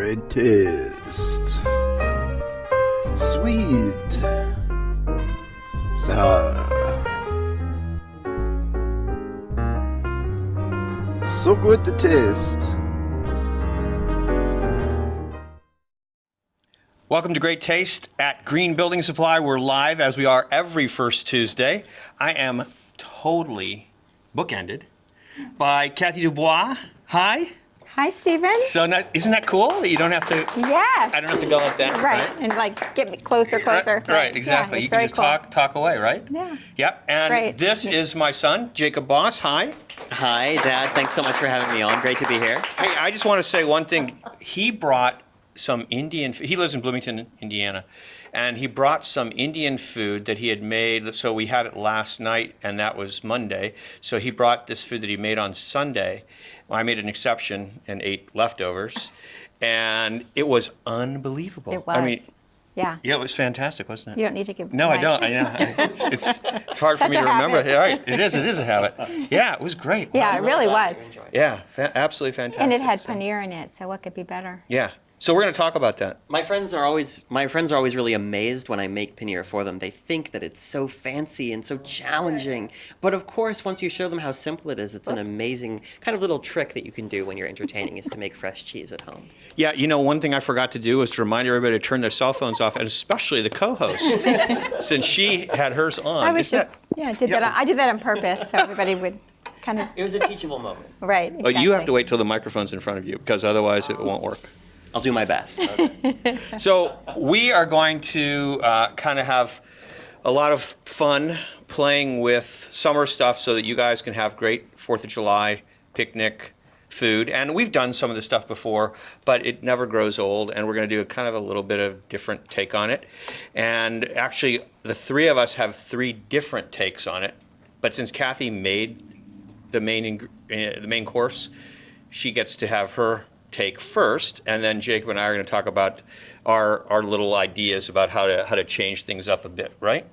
Great taste. Sweet. Sour. So good to taste. Welcome to Great Taste at Green Building Supply. We're live as we are every first Tuesday. I am totally bookended by Kathy DuBois. Hi. Hi, Stephen. So isn't that cool? You don't have to. Yes. I don't have to go like that. Right, and like get me closer. Right, exactly. Yeah, You can just talk away, right? Yeah. Yep. And Great. this is my son, Jacob Boss. Hi. Hi, Dad. Thanks so much for having me on. Great to be here. Hey, I just want to say one thing. He brought some Indian. He lives in Bloomington, Indiana, and he brought some Indian food that he had made. So we had it last night, and that was Monday. So he brought this food that he made on Sunday. I made an exception and ate leftovers, and it was unbelievable. It was. I mean, yeah, it was fantastic, wasn't it? You don't need to give. No, I don't. It's hard for me to remember. habit. Right, it is a habit. Yeah, it was great. Yeah, it really was. Yeah, absolutely fantastic. And it had paneer in it, so what could be better? Yeah. So we're going to talk about that. My friends are always really amazed when I make paneer for them. They think that it's so fancy and so challenging. But of course, once you show them how simple it is, it's an amazing kind of little trick that you can do when you're entertaining is to make fresh cheese at home. Yeah, one thing I forgot to do was to remind everybody to turn their cell phones off, and especially the co-host, since she had hers on. I was I did that. I did that on purpose, so everybody would kind of. It was a teachable moment. Right. Exactly. Oh, you have to wait till the microphone's in front of you, because otherwise it won't work. I'll do my best. Okay. So we are going to kind of have a lot of fun playing with summer stuff so that you guys can have great 4th of July picnic food. And we've done some of this stuff before, but it never grows old. And we're going to do kind of a little bit of different take on it. And actually, the three of us have 3 different takes on it. But since Kathy made the main course, she gets to have her take first, and then Jacob and I are going to talk about our little ideas about how to change things up a bit, right?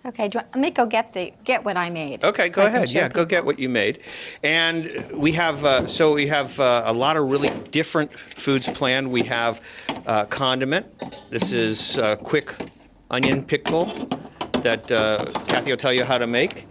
Okay, let me go get what I made. Okay, go ahead. Yeah, go get what you made. And we have a lot of really different foods planned. We have condiment. This is quick onion pickle that Kathy will tell you how to make.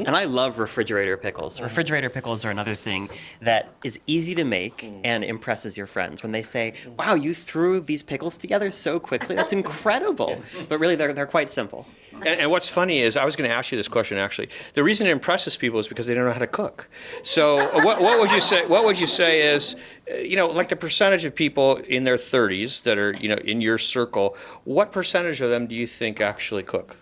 I love refrigerator pickles. Refrigerator pickles are another thing that is easy to make and impresses your friends. When they say, wow, you threw these pickles together so quickly, that's incredible. But really, they're quite simple. And what's funny is, I was going to ask you this question actually. The reason it impresses people is because they don't know how to cook. So what would you say? What would you say is, like the percentage of people in their 30s that are in your circle? What percentage of them do you think actually cook?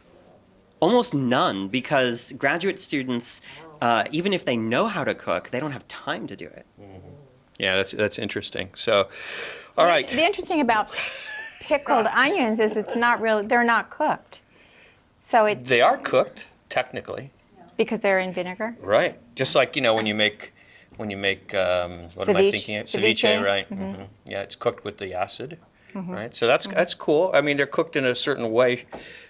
Almost none, because graduate students, even if they know how to cook, they don't have time to do it. Mm-hmm. Yeah, that's interesting. So, all right. The interesting about pickled onions is they're not cooked. So they are cooked technically. Because they're in vinegar. Right. Just like when you make what am I thinking? Ceviche, right? Mm-hmm. Mm-hmm. Yeah, it's cooked with the acid. Mm-hmm. Right. So that's cool. I mean, they're cooked in a certain way.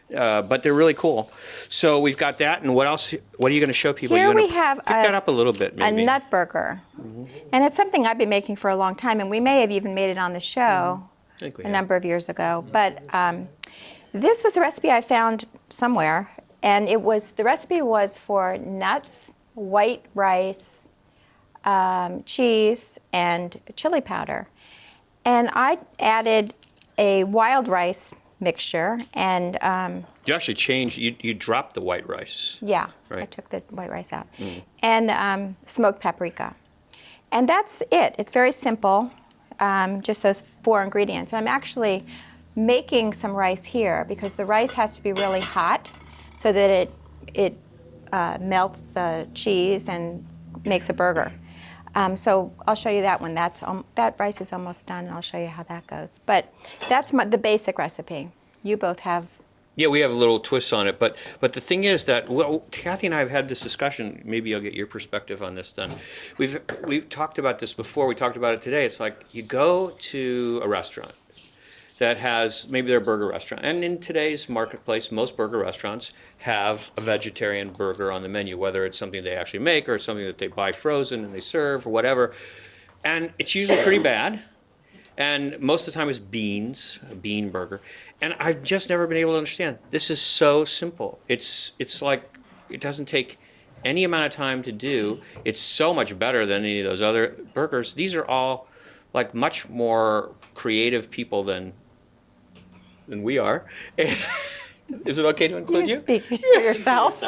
But they're really cool. So we've got that, and what else? What are you going to show people? Here we have pick that up a little bit, maybe. A nut burger, and it's something I've been making for a long time, and we may have even made it on the show a number of years ago. But this was a recipe I found somewhere, and the recipe was for nuts, white rice, cheese, and chili powder, and I added a wild rice mixture, and you actually changed. You dropped the white rice. Yeah, right. I took the white rice out, and smoked paprika, and that's it. It's very simple, just those 4 ingredients. And I'm actually making some rice here because the rice has to be really hot, so that it melts the cheese and makes a burger. So I'll show you that one. That rice is almost done, and I'll show you how that goes. But that's the basic recipe. You both have. Yeah, we have a little twist on it. But the thing is that Kathy and I have had this discussion. Maybe I'll get your perspective on this then. We've talked about this before. We talked about it today. It's like you go to a restaurant that has maybe their burger restaurant. And in today's marketplace, most burger restaurants have a vegetarian burger on the menu, whether it's something they actually make or something that they buy frozen and they serve or whatever. And it's usually pretty bad. And most of the time it's beans, a bean burger. And I've just never been able to understand. This is so simple. It's like it doesn't take any amount of time to do. It's so much better than any of those other burgers. These are all like much more creative people than we are. Is it okay to include you? Speak for yourself.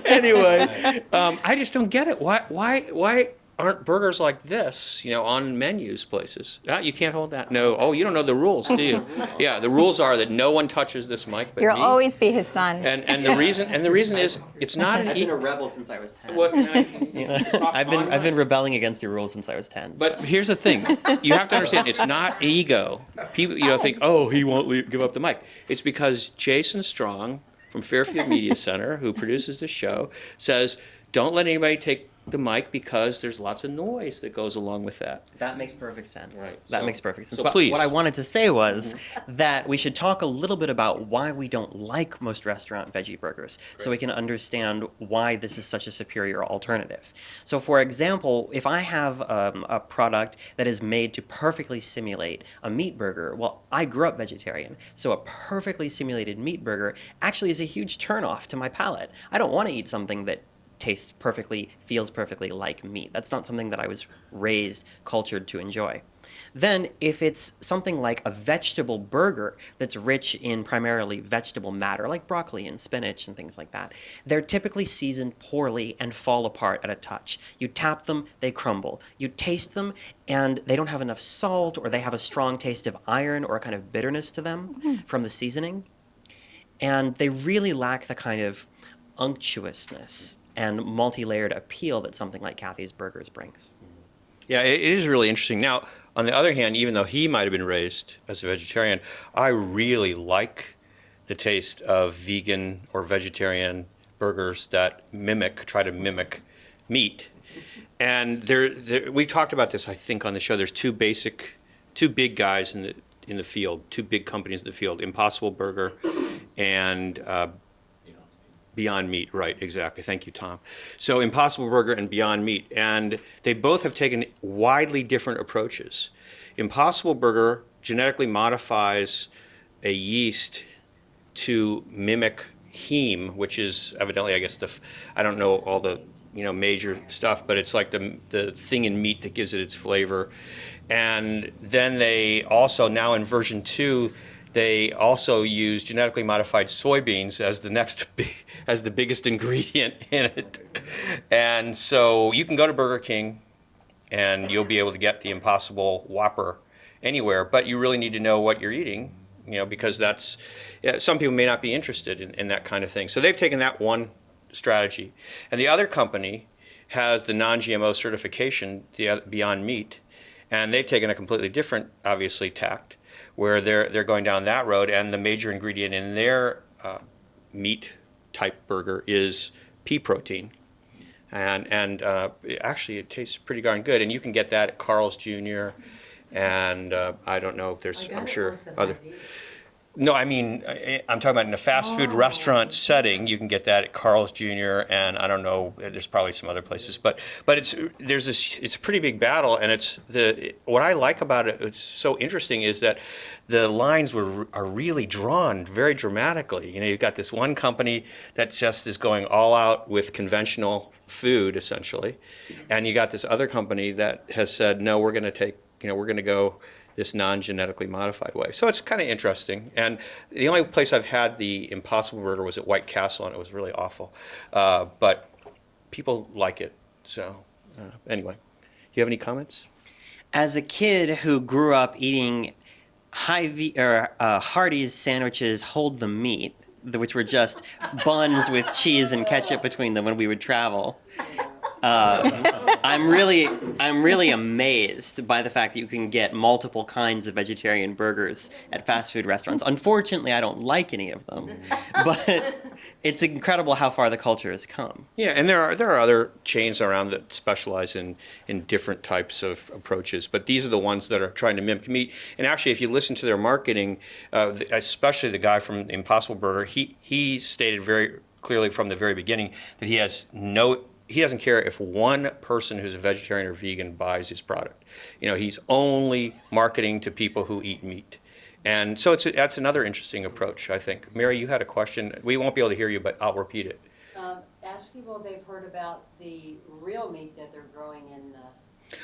Anyway, I just don't get it. Why aren't burgers like this, on menus places? You can't hold that. No. Oh, you don't know the rules, do you? Yeah, the rules are that no one touches this mic but You'll me. always be his son. And the reason is it's not an. I've been a rebel since I was 10. What, I've been rebelling against your rules since I was 10. But here's the thing: you have to understand, it's not ego. People, think, oh, he won't give up the mic. It's because Jason Strong from Fairfield Media Center, who produces the show, says, don't let anybody take the mic because there's lots of noise that goes along with that. That makes perfect sense. Right. That makes perfect sense. So But please. what I wanted to say was that we should talk a little bit about why we don't like most restaurant veggie burgers, so we can understand why this is such a superior alternative. So for example, if I have a product that is made to perfectly simulate a meat burger, well, I grew up vegetarian, so a perfectly simulated meat burger actually is a huge turnoff to my palate. I don't want to eat something that tastes perfectly, feels perfectly like meat. That's not something that I was raised, cultured to enjoy. Then, if it's something like a vegetable burger that's rich in primarily vegetable matter, like broccoli and spinach and things like that, they're typically seasoned poorly and fall apart at a touch. You tap them, they crumble. You taste them, and they don't have enough salt, or they have a strong taste of iron or a kind of bitterness to them from the seasoning. And they really lack the kind of unctuousness and multi-layered appeal that something like Kathy's Burgers brings. Yeah, it is really interesting. Now, on the other hand, even though he might have been raised as a vegetarian, I really like the taste of vegan or vegetarian burgers that try to mimic meat. And we've talked about this, I think, on the show. There's two big guys in the field, two big companies in the field: Impossible Burger and Beyond Meat. Right, exactly. Thank you, Tom. So Impossible Burger and Beyond Meat, and they both have taken widely different approaches. Impossible Burger genetically modifies a yeast to mimic heme, which is evidently, I guess, I don't know all the major stuff, but it's like the thing in meat that gives it its flavor. And then they also, now in version 2, they also use genetically modified soybeans as the biggest ingredient in it. And so you can go to Burger King and you'll be able to get the Impossible Whopper anywhere, but you really need to know what you're eating, because some people may not be interested in that kind of thing. So they've taken that one strategy. And the other company has the non-GMO certification, the Beyond Meat, and they've taken a completely different, obviously, tact, where they're going down that road, and the major ingredient in their meat type burger is pea protein, and actually it tastes pretty darn good, and you can get that at Carl's Jr. and I don't know if there's, I'm sure other. No, I mean, I'm talking about in a fast food restaurant setting. You can get that at Carl's Jr. and I don't know. There's probably some other places, but it's a pretty big battle, and what I like about it. It's so interesting is that the lines are really drawn very dramatically. You've got this one company that just is going all out with conventional food essentially, and you got this other company that has said, no, we're going to go this non-genetically modified way. So it's kind of interesting. And the only place I've had the Impossible Burger was at White Castle, and it was really awful. But people like it. So anyway, you have any comments? As a kid who grew up eating Hardee's sandwiches, Hold the Meat, which were just buns with cheese and ketchup between them when we would travel, I'm really amazed by the fact that you can get multiple kinds of vegetarian burgers at fast food restaurants. Unfortunately, I don't like any of them, but it's incredible how far the culture has come. Yeah, and there are other chains around that specialize in different types of approaches, but these are the ones that are trying to mimic meat. And actually, if you listen to their marketing, especially the guy from Impossible Burger, he stated very clearly from the very beginning that he has no he doesn't care if one person who's a vegetarian or vegan buys his product. He's only marketing to people who eat meat. And so that's another interesting approach, I think. Mary, you had a question. We won't be able to hear you, but I'll repeat it. Ask people if they've heard about the real meat that they're growing in.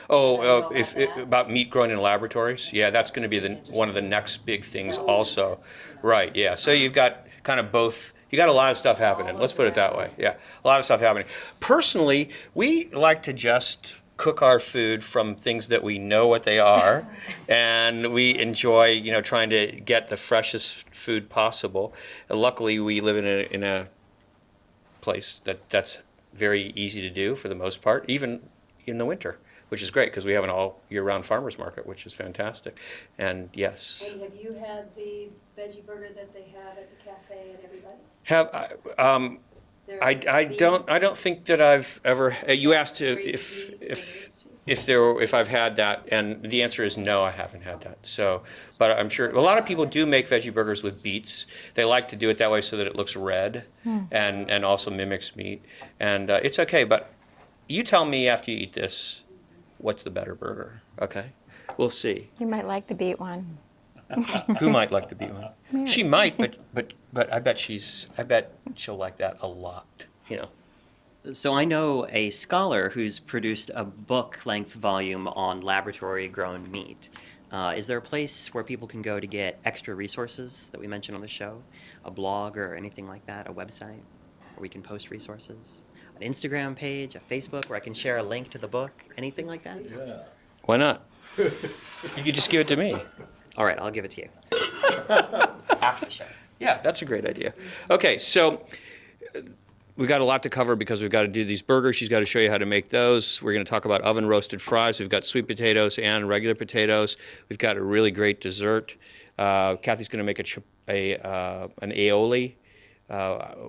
About meat grown in laboratories? Yeah, that's going to be one of the next big things also. Right, yeah. So you've got kind of both. You got a lot of stuff happening. Let's put it that way. Yeah, a lot of stuff happening. Personally, we like to just cook our food from things that we know what they are, and we enjoy, trying to get the freshest food possible. And luckily, we live in a place that's very easy to do for the most part, even in the winter, which is great because we have an all year-round farmers market, which is fantastic. And yes. And have you had the veggie burger that they have at the cafe at everybody's? I don't think that I've ever. You asked if I've had that, and the answer is no, I haven't had that. So, but I'm sure a lot of people do make veggie burgers with beets. They like to do it that way so that it looks red and also mimics meat. And it's okay, but you tell me after you eat this, what's the better burger? Okay, we'll see. You might like the beet one. Who might like the beet one? Mary. She might, but I bet she'll like that a lot. So I know a scholar who's produced a book-length volume on laboratory-grown meat. Is there a place where people can go to get extra resources that we mentioned on the show? A blog or anything like that? A website where we can post resources? An Instagram page, a Facebook where I can share a link to the book? Anything like that? Yeah. Why not? You could just give it to me. All right, I'll give it to you. After the show. Yeah, that's a great idea. Okay, so we've got a lot to cover because we've got to do these burgers. She's got to show you how to make those. We're going to talk about oven roasted fries. We've got sweet potatoes and regular potatoes. We've got a really great dessert. Kathy's going to make an aioli,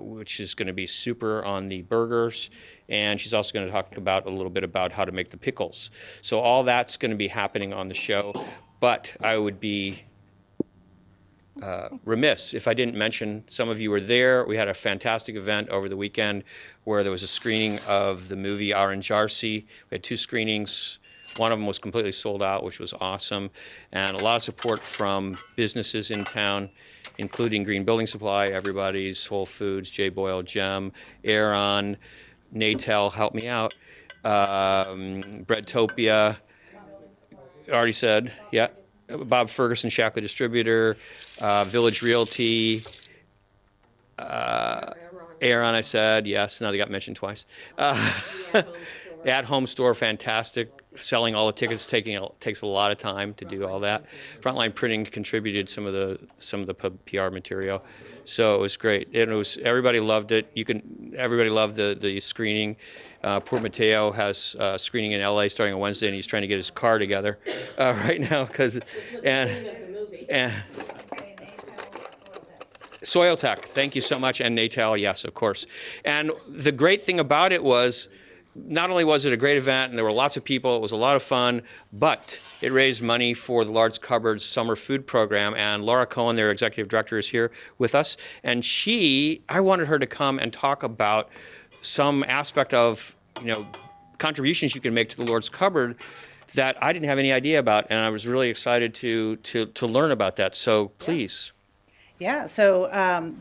which is going to be super on the burgers. And she's also going to talk about a little bit about how to make the pickles. So all that's going to be happening on the show. But I would be remiss if I didn't mention some of you were there. We had a fantastic event over the weekend where there was a screening of the movie Orange RC. We had 2 screenings. One of them was completely sold out, which was awesome. And a lot of support from businesses in town, including Green Building Supply, Everybody's, Whole Foods, J. Boyle Gem, Aeron, Natel, help me out, Breadtopia, already said, yeah. Bob Ferguson, Shackley Distributor, Village Realty, Aeron, I said, yes, now they got mentioned twice. At Home Store, fantastic. Selling all the tickets takes a lot of time to do all that. Frontline Printing contributed some of the PR material, so it was great. Everybody loved it. Everybody loved the screening. Poor Mateo has a screening in LA starting on Wednesday, and he's trying to get his car together right now and Soil Tech, thank you so much, and Natal, yes, of course. And the great thing about it was, not only was it a great event and there were lots of people, it was a lot of fun, but it raised money for the Large Cupboards Summer Food Program. And Laura Cohen, their executive director, is here with us. And I wanted her to come and talk about some aspect of, contributions you can make to the Lord's Cupboard that I didn't have any idea about. And I was really excited to learn about that. So please. Yeah, so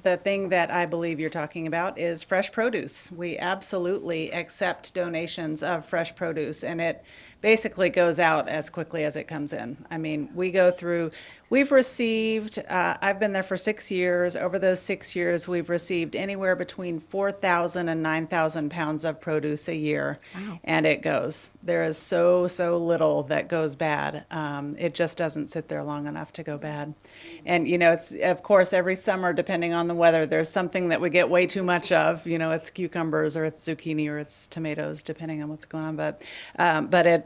the thing that I believe you're talking about is fresh produce. We absolutely accept donations of fresh produce, and it basically goes out as quickly as it comes in. I mean, we've received, I've been there for 6 years. Over those 6 years, we've received anywhere between 4,000 and 9,000 pounds of produce a year. Wow. And it goes. There is so little that goes bad. It just doesn't sit there long enough to go bad. And, it's, of course, every summer, depending on the weather, there's something that we get way too much of. It's cucumbers or it's zucchini or it's tomatoes, depending on what's going on. But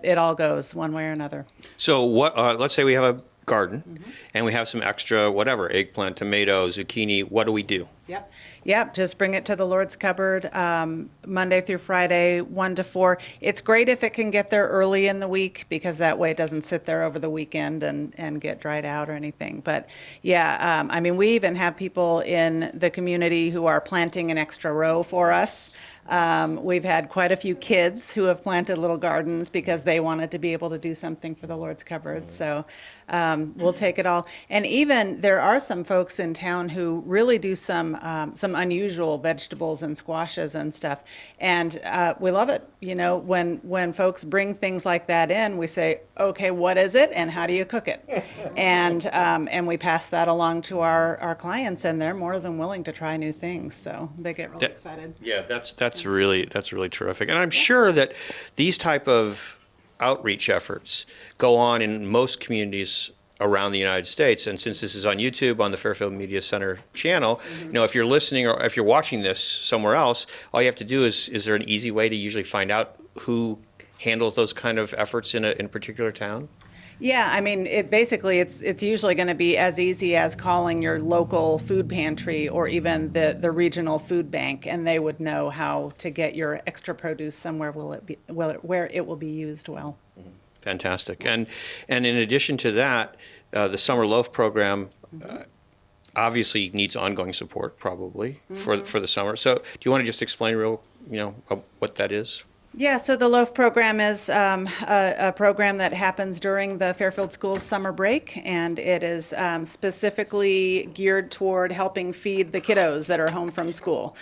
it all goes one way or another. So let's say we have a garden and we have some extra eggplant, tomato, zucchini. What do we do? Yep. Just bring it to the Lord's cupboard Monday through Friday, 1 to 4. It's great if it can get there early in the week because that way it doesn't sit there over the weekend and get dried out or anything. But yeah, I mean, we even have people in the community who are planting an extra row for us. We've had quite a few kids who have planted little gardens because they wanted to be able to do something for the Lord's cupboard. So we'll take it all. And even there are some folks in town who really do some unusual vegetables and squashes and stuff. And we love it. You know, when folks bring things like that in, we say, okay, what is it and how do you cook it? And we pass that along to our clients, and they're more than willing to try new things. So they get really excited. Yeah, that's really terrific. And I'm sure that these type of outreach efforts go on in most communities around the United States. And since this is on YouTube, on the Fairfield Media Center channel, you know, if you're listening or if you're watching this somewhere else, all you have to do is there an easy way to usually find out who handles those kind of efforts in a particular town? Yeah, I mean, it's usually going to be as easy as calling your local food pantry or even the regional food bank, and they would know how to get your extra produce somewhere where it will be used well. Fantastic. And in addition to that, the Summer Loaf program obviously needs ongoing support probably for the summer. So do you want to just explain what that is? Yeah, so the Loaf program is a program that happens during the Fairfield Schools summer break, and it is specifically geared toward helping feed the kiddos that are home from school.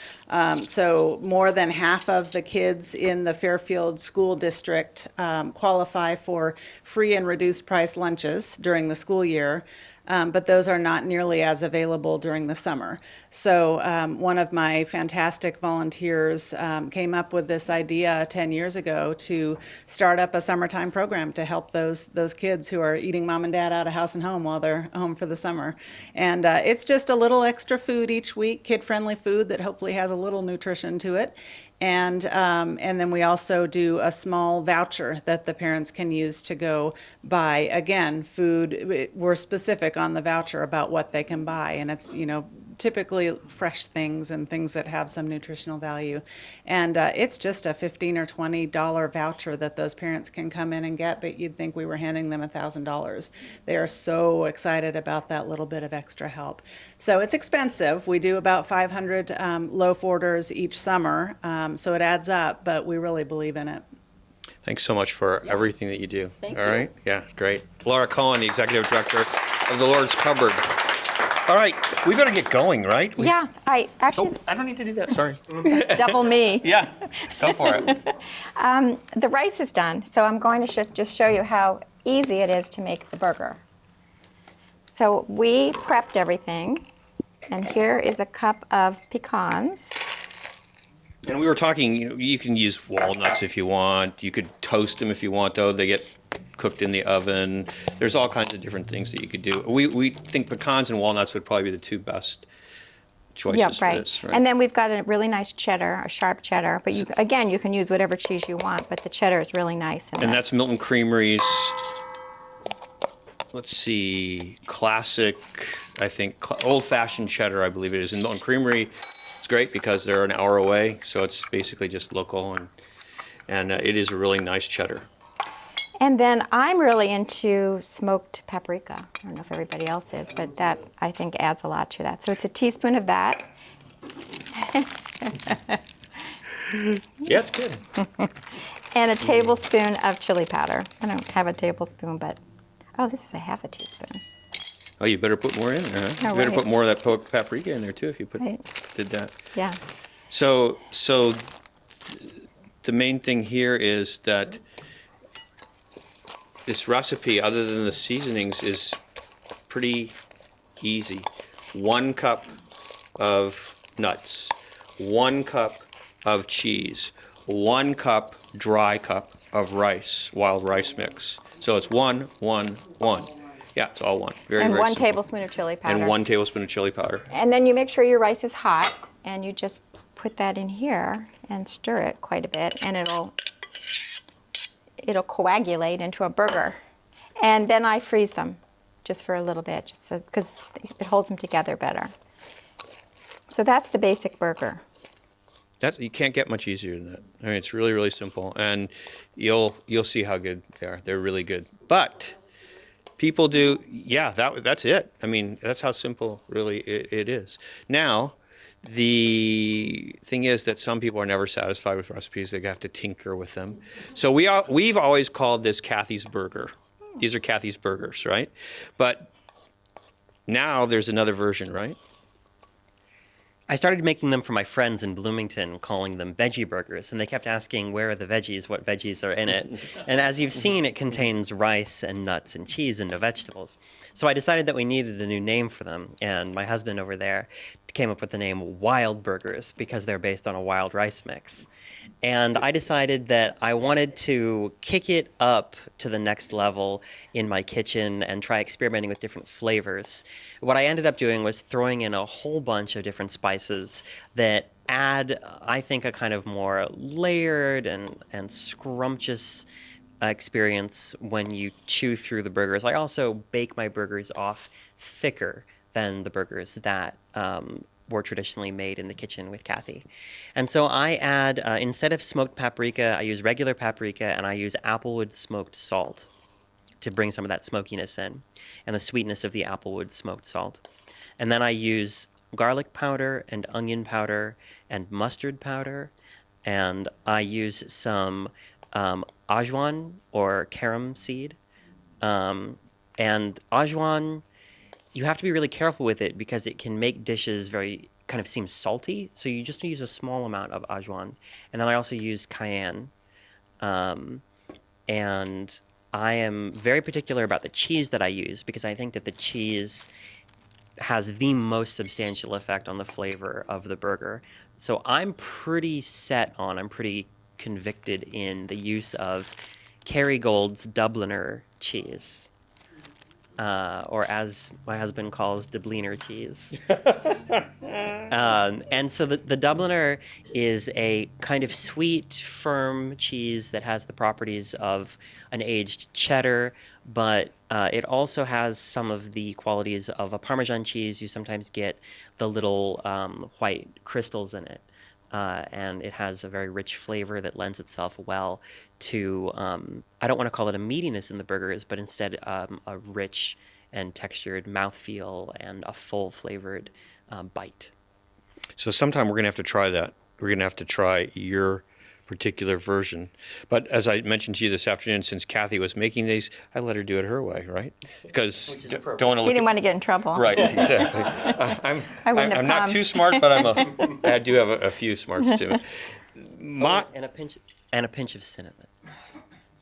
So more than half of the kids in the Fairfield School District qualify for free and reduced price lunches during the school year. But those are not nearly as available during the summer. So one of my fantastic volunteers came up with this idea 10 years ago to start up a summertime program to help those kids who are eating mom and dad out of house and home while they're home for the summer. And it's just a little extra food each week, kid-friendly food that hopefully has a little nutrition to it. And then we also do a small voucher that the parents can use to go buy, again, food. We're specific on the voucher about what they can buy, and it's, typically fresh things and things that have some nutritional value. And it's just a $15 or $20 voucher that those parents can come in and get, but you'd think we were handing them $1,000. They are so excited about that little bit of extra help. So it's expensive. We do about 500 loaf orders each summer, so it adds up, but we really believe in it. Thanks so much for everything that you do. Thank All you. right? Yeah, great. Laura Cohen, the Executive Director of the Lord's Cupboard. All right, we better get going, right? Yeah, I actually, Oh, I don't need to do that, sorry. double me. Yeah, go for it. The rice is done, so I'm going to just show you how easy it is to make the burger. So we prepped everything, and here is a cup of pecans. And we were talking, you can use walnuts if you want. You could toast them if you want, though. They get cooked in the oven. There's all kinds of different things that you could do. We think pecans and walnuts would probably be the two best choices for this. Right? And then we've got a really nice cheddar, a sharp cheddar. But again, you can use whatever cheese you want, but the cheddar is really nice. And that's Milton Creamery's, let's see, classic, I think, old-fashioned cheddar, I believe it is. And Milton Creamery, it's great because they're an hour away, so it's basically just local, and it is a really nice cheddar. And then I'm really into smoked paprika. I don't know if everybody else is, but that I think adds a lot to that. So it's a teaspoon of that. Yeah, it's good. And a tablespoon of chili powder. I don't have a tablespoon, but, oh, this is a half a teaspoon. Oh, you better put more in there, huh? Oh, You better right. put more of that paprika in there, too, if you Right. did that. Yeah. So the main thing here is that this recipe, other than the seasonings, is pretty easy. 1 cup of nuts, 1 cup of cheese, 1 cup, dry cup of rice, wild rice mix. So it's 1, 1, 1. Yeah, it's all one. Very, And very 1 simple. tablespoon of chili powder. And 1 tablespoon of chili powder. And then you make sure your rice is hot, and you just put that in here and stir it quite a bit, and it'll coagulate into a burger. And then I freeze them just for a little bit, just so because it holds them together better. So that's the basic burger. You can't get much easier than that. I mean, it's really, really simple, and you'll see how good they are. They're really good. But people do, yeah, that's it. I mean, that's how simple really it is. Now, the thing is that some people are never satisfied with recipes. They have to tinker with them. So we've always called this Kathy's Burger. These are Kathy's Burgers, right? But now there's another version, right? I started making them for my friends in Bloomington, calling them veggie burgers, and they kept asking, where are the veggies, what veggies are in it? And as you've seen, it contains rice and nuts and cheese and no vegetables. So I decided that we needed a new name for them, and my husband over there came up with the name Wild Burgers because they're based on a wild rice mix. And I decided that I wanted to kick it up to the next level in my kitchen and try experimenting with different flavors. What I ended up doing was throwing in a whole bunch of different spices that add, I think, a kind of more layered and scrumptious experience when you chew through the burgers. I also bake my burgers off thicker than the burgers that were traditionally made in the kitchen with Kathy. And so I add, instead of smoked paprika, I use regular paprika, and I use applewood smoked salt to bring some of that smokiness in and the sweetness of the applewood smoked salt. And then I use garlic powder and onion powder and mustard powder, and I use some ajwan or carom seed. And ajwan, you have to be really careful with it because it can make dishes very kind of seem salty. So you just use a small amount of ajwan. And then I also use cayenne. And I am very particular about the cheese that I use because I think that the cheese has the most substantial effect on the flavor of the burger. So I'm pretty convicted in the use of Kerrygold's Dubliner cheese. Or as my husband calls, Dubliner cheese. And so the Dubliner is a kind of sweet, firm cheese that has the properties of an aged cheddar, but it also has some of the qualities of a Parmesan cheese. You sometimes get the little white crystals in it. And it has a very rich flavor that lends itself well to, I don't want to call it a meatiness in the burgers, but instead a rich and textured mouthfeel and a full flavored bite. So sometime we're going to have to try that. We're going to have to try your particular version. But as I mentioned to you this afternoon, since Kathy was making these, I let her do it her way, right? Because don't want to You didn't want to get in trouble. Right, exactly. I'm not too smart, but I do have a few smarts too. And a pinch of cinnamon.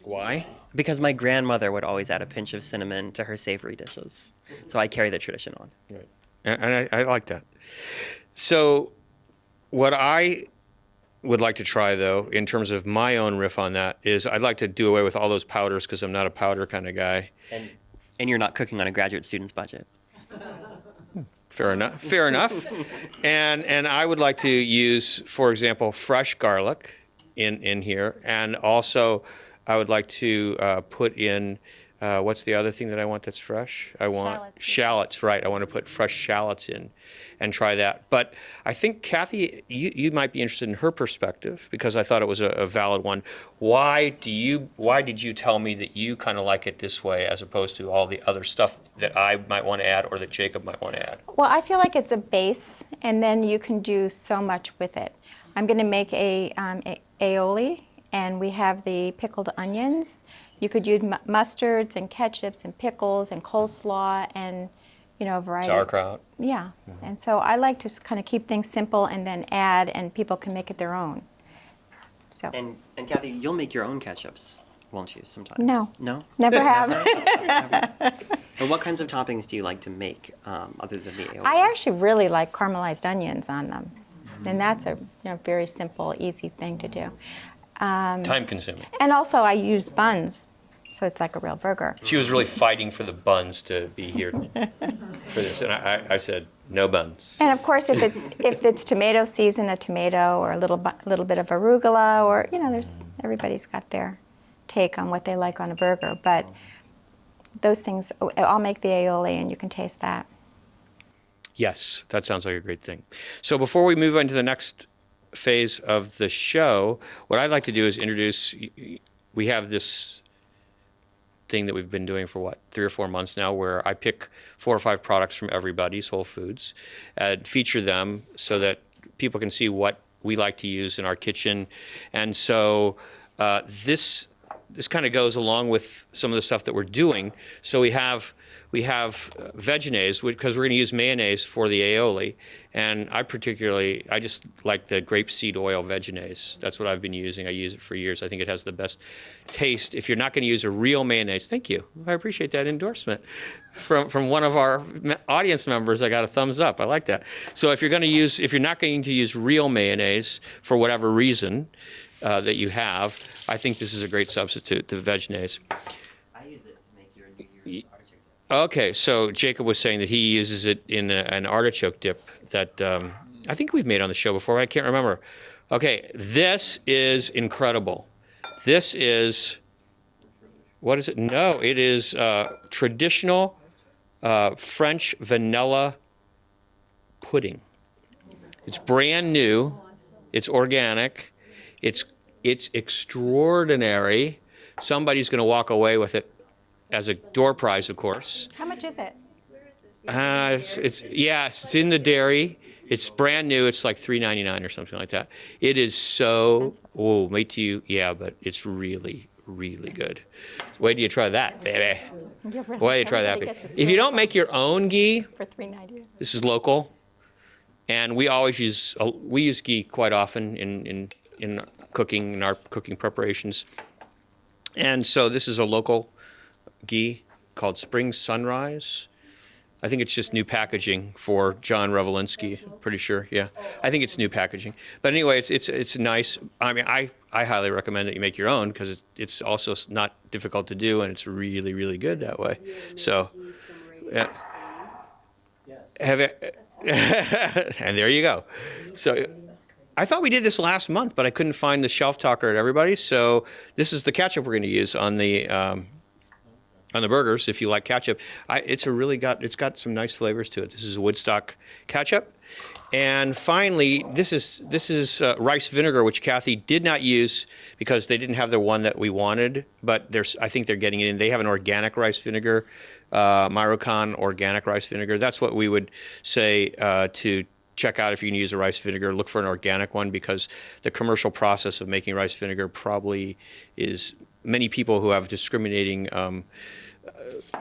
Why? Because my grandmother would always add a pinch of cinnamon to her savory dishes. So I carry the tradition on. Right. And I like that. So what I would like to try, though, in terms of my own riff on that, is I'd like to do away with all those powders because I'm not a powder kind of guy. And you're not cooking on a graduate student's budget. Fair enough. Fair enough. And I would like to use, for example, fresh garlic in here, and also I would like to put in what's the other thing that I want that's fresh? I want shallots. Right. I want to put fresh shallots in and try that. But I think, Kathy, you might be interested in her perspective because I thought it was a valid one. Why did you tell me that you kind of like it this way as opposed to all the other stuff that I might want to add or that Jacob might want to add? Well, I feel like it's a base, and then you can do so much with it. I'm going to make a aioli, and we have the pickled onions. You could use mustards and ketchups and pickles and coleslaw and, a variety. Sauerkraut. Yeah. Mm-hmm. And so I like to kind of keep things simple and then add, and people can make it their own. So. And Kathy, you'll make your own ketchups, won't you, sometimes? No. No? Never have. Never? And what kinds of toppings do you like to make other than the aioli? I actually really like caramelized onions on them. And that's a very simple, easy thing to do. Time consuming. And also I used buns, so it's like a real burger. She was really fighting for the buns to be here for this, and I said no buns. And of course, if it's tomato season, a tomato or a little bit of arugula, or everybody's got their take on what they like on a burger. But those things, I'll make the aioli, and you can taste that. Yes, that sounds like a great thing. So before we move on to the next phase of the show, what I'd like to do is introduce, we have this thing that we've been doing for 3 or 4 months now, where I pick 4 or 5 products from Everybody's Whole Foods and feature them so that people can see what we like to use in our kitchen. And so this kind of goes along with some of the stuff that we're doing. So we have Vegenaise, because we're going to use mayonnaise for the aioli, and I just like the grapeseed oil Vegenaise. That's what I've been using. I use it for years. I think it has the best taste. If you're not going to use a real mayonnaise, thank you. I appreciate that endorsement from one of our audience members. I got a thumbs up. I like that. So if you're not going to use real mayonnaise for whatever reason that you have, I think this is a great substitute, the Vegenaise. I use it to make your New Year's artichoke dip. Okay, so Jacob was saying that he uses it in an artichoke dip that I think we've made on the show before. I can't remember. Okay, this is incredible. This is, what is it? No, it is traditional French vanilla pudding. It's brand new. It's organic. It's extraordinary. Somebody's going to walk away with it as a door prize, of course. How much is it? It's in the dairy. It's brand new. It's like $3.99 or something like that. It is so, wait till you, but it's really, really good. Wait till you try that, baby. Wait till you try that. If you don't make your own ghee, for $3.99. this is local, and we use ghee quite often in cooking, in our cooking preparations. And so this is a local ghee called Spring Sunrise. I think it's just new packaging for John Revelinsky, pretty sure. Yeah, I think it's new packaging. But anyway, it's nice. I mean, I highly recommend that you make your own, because it's also not difficult to do, and it's really, really good that way. So, have it, and there you go. So, I thought we did this last month, but I couldn't find the shelf talker at Everybody. So this is the ketchup we're going to use on the burgers. If you like ketchup, it's got some nice flavors to it. This is Woodstock ketchup, and finally, this is rice vinegar, which Kathy did not use because they didn't have the one that we wanted. But I think they're getting it in. They have an organic rice vinegar, Myrocan organic rice vinegar. That's what we would say to check out if you can use a rice vinegar. Look for an organic one, because the commercial process of making rice vinegar probably is many people who have discriminating,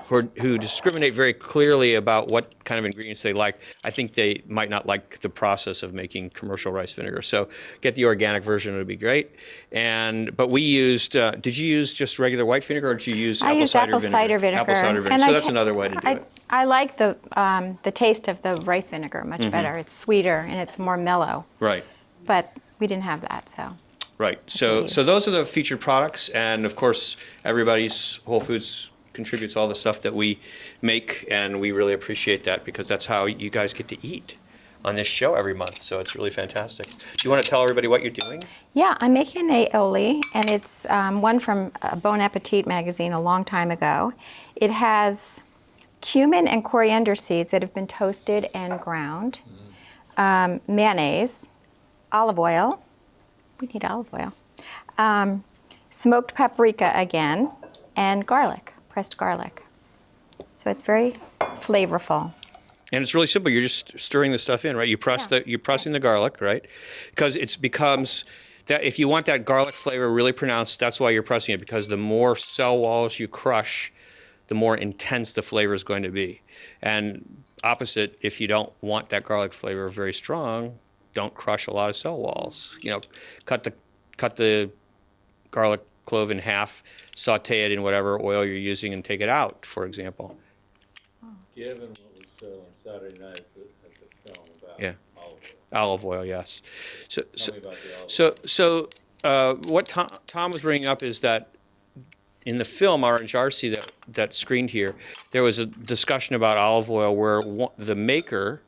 who discriminate very clearly about what kind of ingredients they like. I think they might not like the process of making commercial rice vinegar. So get the organic version; it would be great. But we used. Did you use just regular white vinegar, or did you use apple cider vinegar? Apple cider vinegar. So that's another way to do it. I like the taste of the rice vinegar much better. It's sweeter and it's more mellow. Right. But we didn't have that, so. Right. So those are the featured products, and of course, Everybody's Whole Foods contributes all the stuff that we make, and we really appreciate that, because that's how you guys get to eat on this show every month. So it's really fantastic. Do you want to tell everybody what you're doing? Yeah, I'm making an aioli, and it's one from Bon Appetit magazine a long time ago. It has cumin and coriander seeds that have been toasted and ground, mayonnaise, olive oil. We need olive oil. Smoked paprika again, and garlic, pressed garlic. So it's very flavorful. And it's really simple. You're just stirring the stuff in, right? You're pressing the garlic, right? Because it becomes that if you want that garlic flavor really pronounced, that's why you're pressing it, because the more cell walls you crush, the more intense the flavor is going to be. And opposite, if you don't want that garlic flavor very strong, don't crush a lot of cell walls. Cut the garlic clove in half, saute it in whatever oil you're using, and take it out, for example. Given what we saw on Saturday night at the film about olive oil, yes. Tell me about the olive oil. What Tom was bringing up is that in the film Orange RC that screened here, there was a discussion about olive oil where the maker,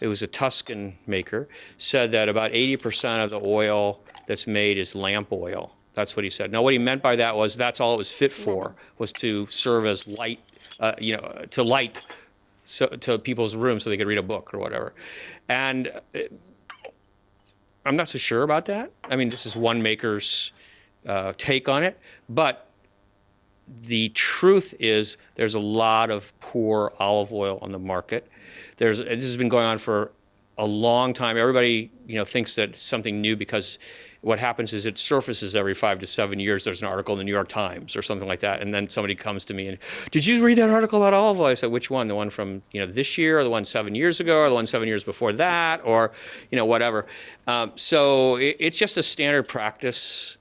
it was a Tuscan maker, said that about 80% of the oil that's made is lamp oil. That's what he said. Now, what he meant by that was that's all it was fit for, was to serve as light, to light to people's rooms so they could read a book or whatever. And I'm not so sure about that. I mean, this is one maker's take on it, but the truth is there's a lot of poor olive oil on the market. This has been going on for a long time. Everybody, thinks that it's something new because what happens is it surfaces every 5 to 7 years. There's an article in the New York Times or something like that, and then somebody comes to me and, did you read that article about olive oil? I said, which one? The one from this year, or the one 7 years ago, or the one 7 years before that, or whatever. So it's just a standard practice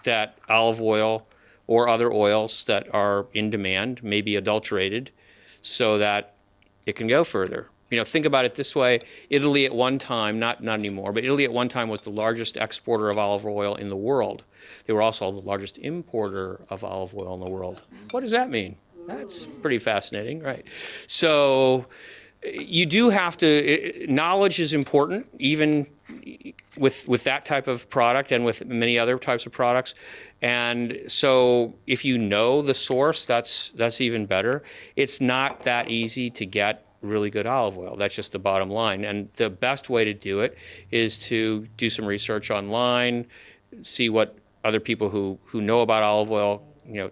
that olive oil or other oils that are in demand may be adulterated so that it can go further. Think about it this way. Italy at one time, not anymore, but Italy at one time was the largest exporter of olive oil in the world. They were also the largest importer of olive oil in the world. What does that mean? That's pretty fascinating, right? So you do have to, knowledge is important, even with that type of product and with many other types of products. And so if you know the source, that's even better. It's not that easy to get really good olive oil. That's just the bottom line. And the best way to do it is to do some research online, see what other people who know about olive oil,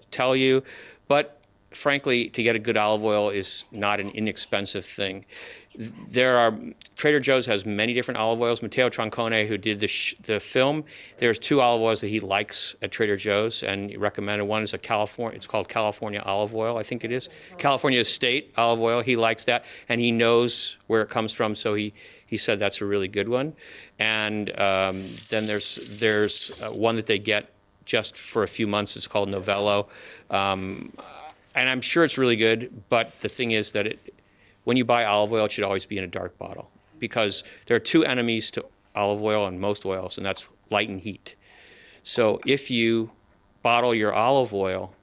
tell you. But frankly, to get a good olive oil is not an inexpensive thing. Trader Joe's has many different olive oils. Matteo Troncone, who did the film, there's 2 olive oils that he likes at Trader Joe's, and he recommended. One is it's called California olive oil, I think it is. California State olive oil, he likes that, and he knows where it comes from, so he said that's a really good one. And then there's one that they get just for a few months. It's called Novello. And I'm sure it's really good, but the thing is that when you buy olive oil, it should always be in a dark bottle, because there are 2 enemies to olive oil and most oils, and that's light and heat. So if you bottle your olive oil,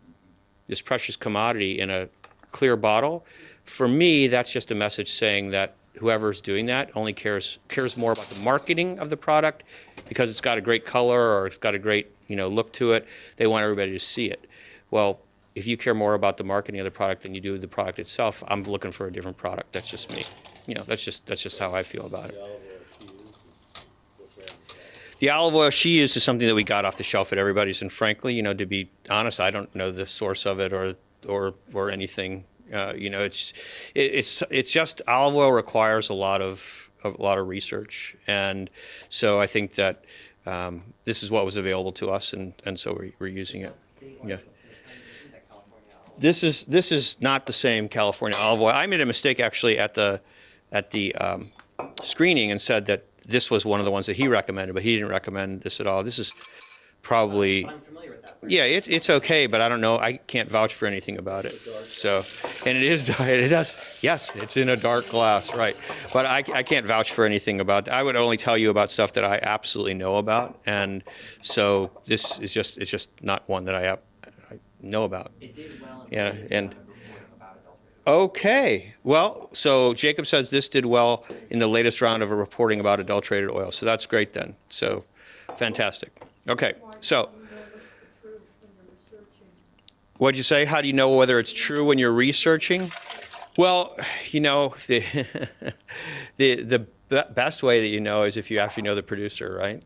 this precious commodity, in a clear bottle, for me, that's just a message saying that whoever's doing that only cares more about the marketing of the product because it's got a great color or it's got a great look to it. They want everybody to see it. Well, if you care more about the marketing of the product than you do the product itself, I'm looking for a different product. That's just me. That's just how I feel about it. The olive oil she used is something that we got off the shelf at everybody's, and frankly, to be honest, I don't know the source of it or anything. It's just olive oil requires a lot of research, and so I think that this is what was available to us, and so we're using it. Yeah. This is not the same California olive oil. I made a mistake actually at the screening and said that this was one of the ones that he recommended, but he didn't recommend this at all. This is probably, I'm familiar with that. yeah, it's okay, but I don't know. I can't vouch for anything about it. So, and it does. Yes, it's in a dark glass, right? But I can't vouch for anything about that. I would only tell you about stuff that I absolutely know about, and so it's just not one that I know about. It did well. Yeah, and okay. Well, so Jacob says this did well in the latest round of a reporting about adulterated oil. So that's great then. So fantastic. Okay. So what'd you say? How do you know whether it's true when you're researching? Well, the best way that you know is if you actually know the producer, right?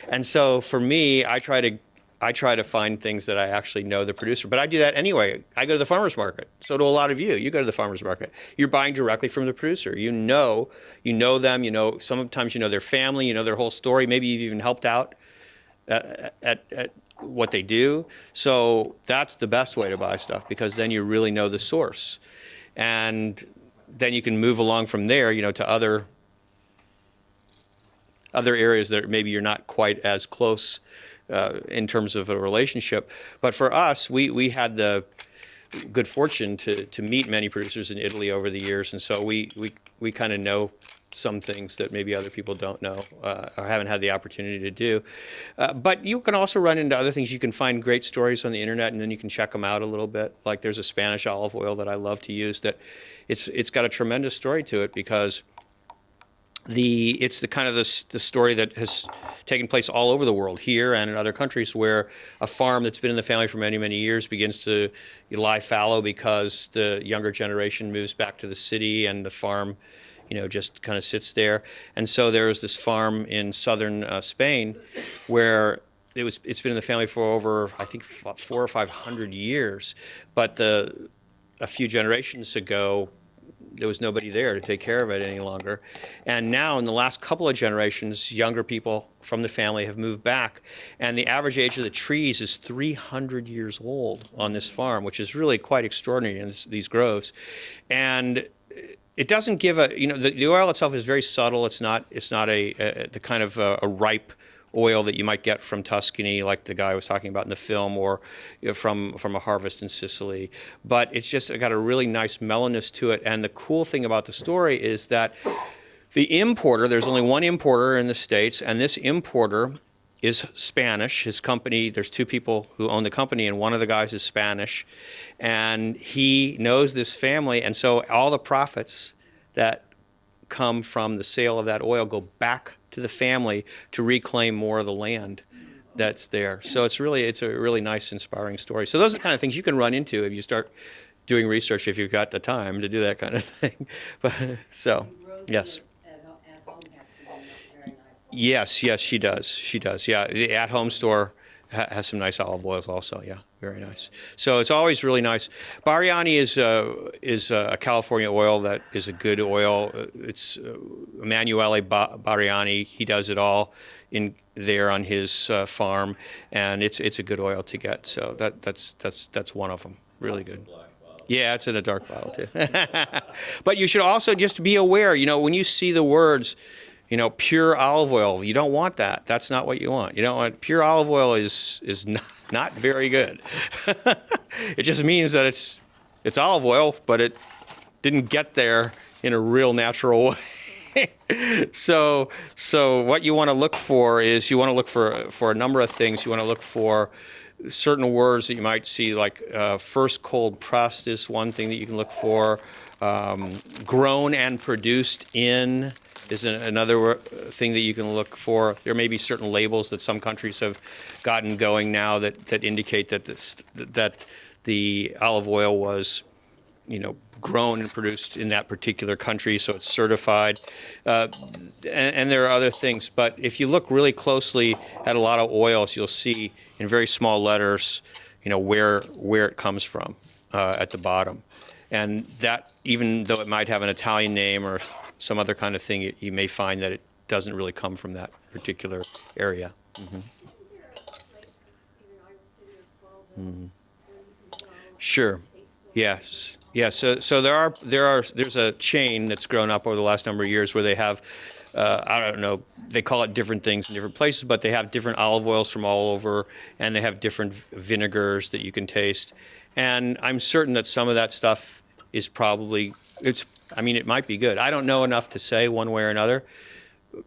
And so for me, I try to find things that I actually know the producer, but I do that anyway. I go to the farmer's market. So do a lot of you. You go to the farmer's market. You're buying directly from the producer. You know them, sometimes you know their family, you know their whole story. Maybe you've even helped out at what they do. So that's the best way to buy stuff, because then you really know the source. And then you can move along from there, to other areas that maybe you're not quite as close in terms of a relationship. But for us, we had the good fortune to meet many producers in Italy over the years, and so we kind of know some things that maybe other people don't know or haven't had the opportunity to do. But you can also run into other things. You can find great stories on the internet, and then you can check them out a little bit. Like there's a Spanish olive oil that I love to use that it's got a tremendous story to it, because it's the kind of the story that has taken place all over the world, here and in other countries, where a farm that's been in the family for many, many years begins to lie fallow because the younger generation moves back to the city and the farm, just kind of sits there. And so there was this farm in southern Spain where it's been in the family for over, I think, 400 or 500 years, but a few generations ago, there was nobody there to take care of it any longer. And now, in the last couple of generations, younger people from the family have moved back. And the average age of the trees is 300 years old on this farm, which is really quite extraordinary in these groves. And it doesn't give the oil itself is very subtle. It's not the kind of a ripe oil that you might get from Tuscany, like the guy was talking about in the film, or from a harvest in Sicily. But it's just got a really nice mellowness to it. And the cool thing about the story is that the importer, there's only one importer in the States, and this importer is Spanish. His company, there's two people who own the company, and one of the guys is Spanish. And he knows this family, and so all the profits that come from the sale of that oil go back to the family to reclaim more of the land that's there. So it's a really nice, inspiring story. So those are the kind of things you can run into if you start doing research, if you've got the time to do that kind of thing. But, so, yes. At home has to be very nice. Yes, she does. Yeah, the at-home store has some nice olive oils also. Yeah, very nice. So it's always really nice. Bariani is a California oil that is a good oil. It's Emanuele Bariani. He does it all in there on his farm, and it's a good oil to get. So that's one of them. Really good. Yeah, it's in a dark bottle too. But you should also just be aware. When you see the words, pure olive oil, you don't want that. That's not what you want. You don't want pure olive oil is not very good. It just means that it's olive oil, but it didn't get there in a real natural way. So what you want to look for is you want to look for a number of things. You want to look for certain words that you might see, like first cold pressed is one thing that you can look for. Grown and produced in is another thing that you can look for. There may be certain labels that some countries have gotten going now that indicate that that the olive oil was, grown and produced in that particular country, so it's certified. And there are other things, but if you look really closely at a lot of oils, you'll see in very small letters, where it comes from at the bottom. And that, even though it might have an Italian name or some other kind of thing, you may find that it doesn't really come from that particular area. Mm-hmm. Sure. Yes. Yeah. So there's a chain that's grown up over the last number of years where they have, I don't know, they call it different things in different places, but they have different olive oils from all over, and they have different vinegars that you can taste. And I'm certain that some of that stuff is probably, it might be good. I don't know enough to say one way or another.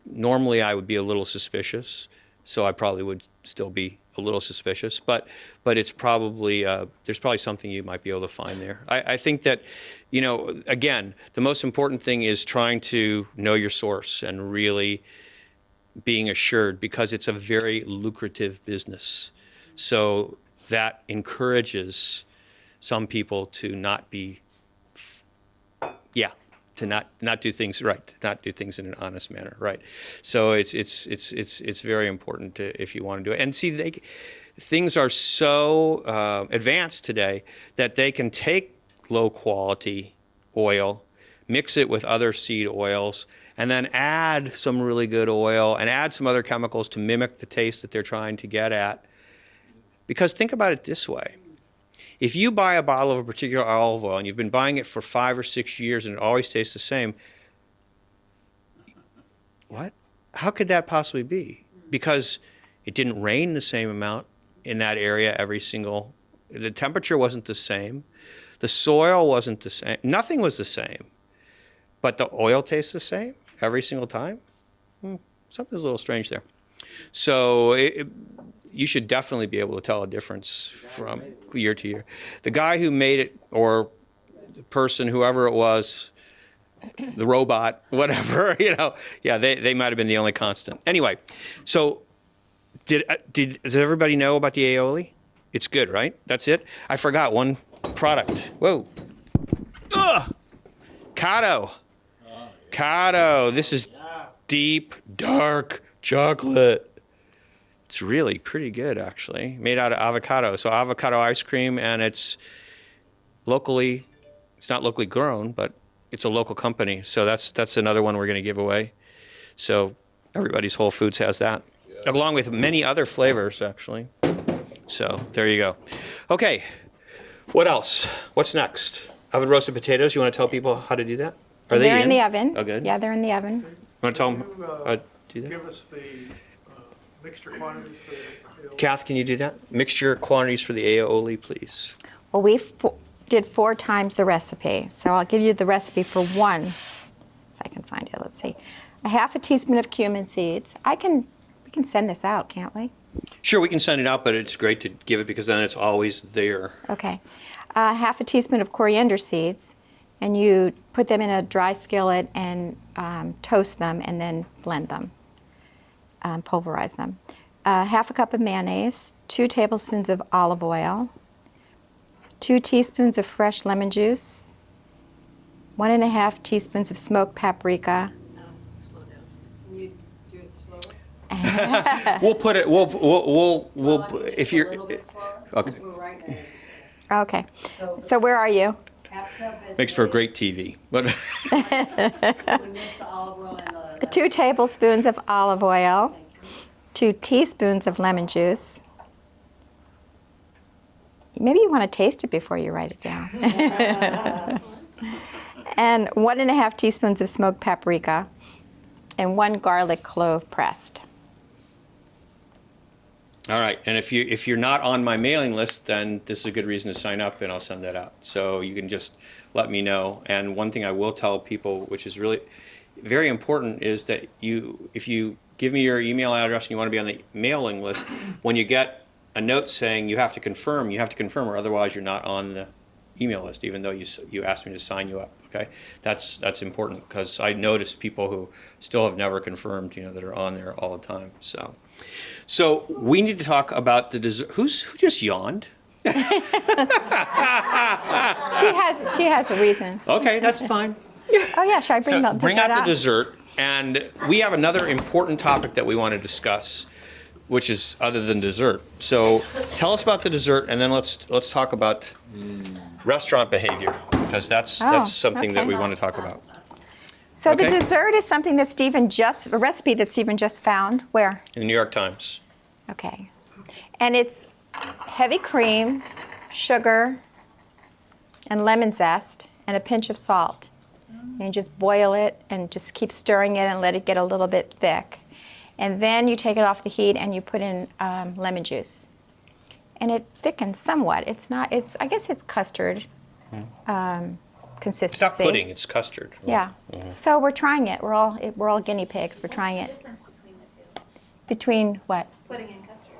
Normally I would be a little suspicious, so I probably would still be a little suspicious, but it's probably, there's probably something you might be able to find there. I think that, again, the most important thing is trying to know your source and really being assured, because it's a very lucrative business. So that encourages some people to not be, to not do things right, to not do things in an honest manner, right? So it's very important if you want to do it. And see, things are so advanced today that they can take low quality oil, mix it with other seed oils, and then add some really good oil and add some other chemicals to mimic the taste that they're trying to get at. Because think about it this way. If you buy a bottle of a particular olive oil and you've been buying it for 5 or 6 years and it always tastes the same, what? How could that possibly be? Because it didn't rain the same amount in that area the temperature wasn't the same, the soil wasn't the same, nothing was the same, but the oil tastes the same every single time? Something's a little strange there. So you should definitely be able to tell a difference from year to year. The guy who made it, or the person, whoever it was, the robot, whatever, Yeah, they might have been the only constant. Anyway, so does everybody know about the aioli? It's good, right? That's it? I forgot one product. Whoa. Ugh! Kato. Kato. This is deep, dark chocolate. It's really pretty good, actually. Made out of avocado. So avocado ice cream, and it's not locally grown, but it's a local company. So that's another one we're going to give away. So everybody's Whole Foods has that, along with many other flavors, actually. So there you go. Okay, what else? What's next? Oven roasted potatoes. You want to tell people how to do that? Are They're they in the oven. Oh, good. Yeah, they're in the oven. You want to tell them how to do that? Give us the mixture quantities for the aioli. Kath, can you do that? Mixture quantities for the aioli, please. Well, we did 4 times the recipe, so I'll give you the recipe for one, if I can find it. Let's see. A half a teaspoon of cumin seeds. We can send this out, can't we? Sure, we can send it out, but it's great to give it because then it's always there. Okay. Half a teaspoon of coriander seeds, and you put them in a dry skillet and toast them and then blend them, pulverize them. Half a cup of mayonnaise, 2 tablespoons of olive oil, 2 teaspoons of fresh lemon juice, 1.5 teaspoons of smoked paprika. Slow down. Can you do it slower? We'll put it. We'll if A you're little bit slower? okay. We're right now. Okay. So where are you? Half cup vegetables. Makes for a great TV. But We missed the olive oil and the. 2 tablespoons of olive oil, 2 teaspoons of lemon juice. Maybe you want to taste it before you write it down. And 1.5 teaspoons of smoked paprika, and 1 garlic clove pressed. all right, and if you're not on my mailing list, then this is a good reason to sign up, and I'll send that out. So you can just let me know. And one thing I will tell people, which is really very important, is that if you give me your email address and you want to be on the mailing list, when you get a note saying you have to confirm, or otherwise you're not on the email list, even though you asked me to sign you up. Okay, that's important because I notice people who still have never confirmed, that are on there all the time. So we need to talk about the dessert. Who just yawned? She has a reason. Okay, that's fine. Oh yeah, should I bring the Bring dessert out the dessert, and we have another important topic that we want to discuss, which is other than dessert. So tell us about the dessert, and then let's talk about restaurant behavior, because that's something that okay. we want to talk about. So the Okay. dessert is something that a recipe that Stephen just found. Where? In the New York Times. Okay. And it's heavy cream, sugar, and lemon zest, and a pinch of salt. And you just boil it and just keep stirring it and let it get a little bit thick. And then you take it off the heat and you put in lemon juice. And it thickens somewhat. I guess it's custard consistency. It's not pudding, it's custard. Yeah. So we're trying it. We're all guinea pigs. We're trying it. Difference between the two, Between what? pudding and custard.